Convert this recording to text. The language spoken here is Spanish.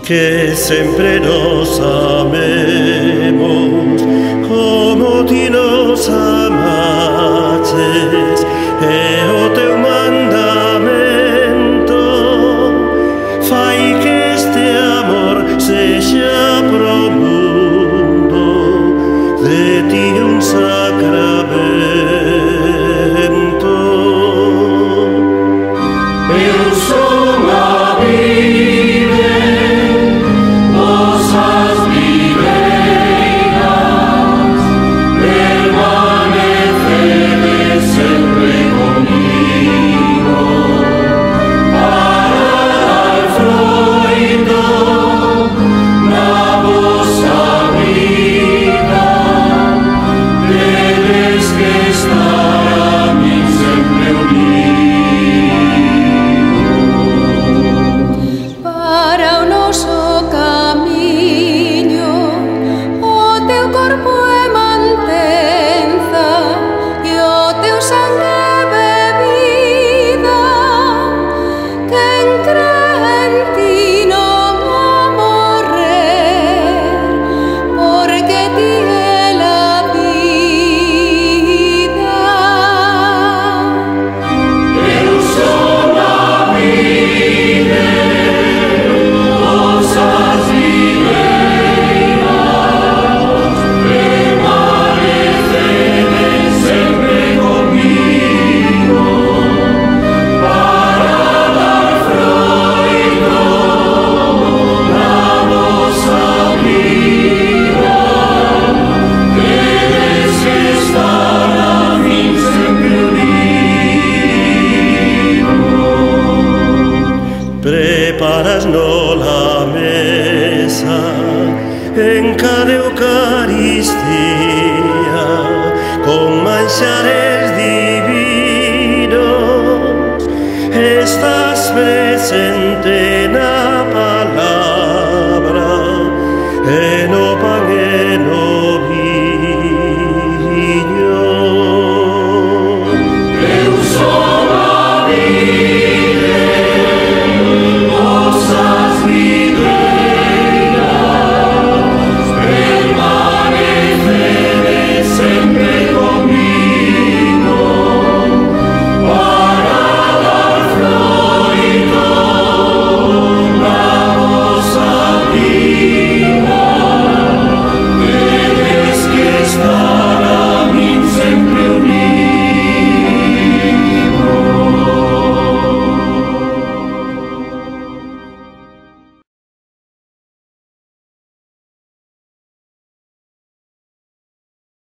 que sempre nos amemos como ti nos amaches, e o teu mandamento fai que este amor sexa pro mundo de ti un sacramento. Eu son a vide, vos as viveiras, permanecedes sempre comigo, para dar froito na vosa vida, tedes que estar a min sempre unidos. Para o noso camiño, o teu corpo é mantenza e o teu sangue é bebida. Quen cree en ti non va morrer, porque ti é la vida. Eu son a vide, vos as viveiras, permanecedes sempre comigo, para dar froito na vosa vida, tedes que estar a min sempre unidos. Preparas no la mesa en cada Eucaristía con manxares divinos, estás presente na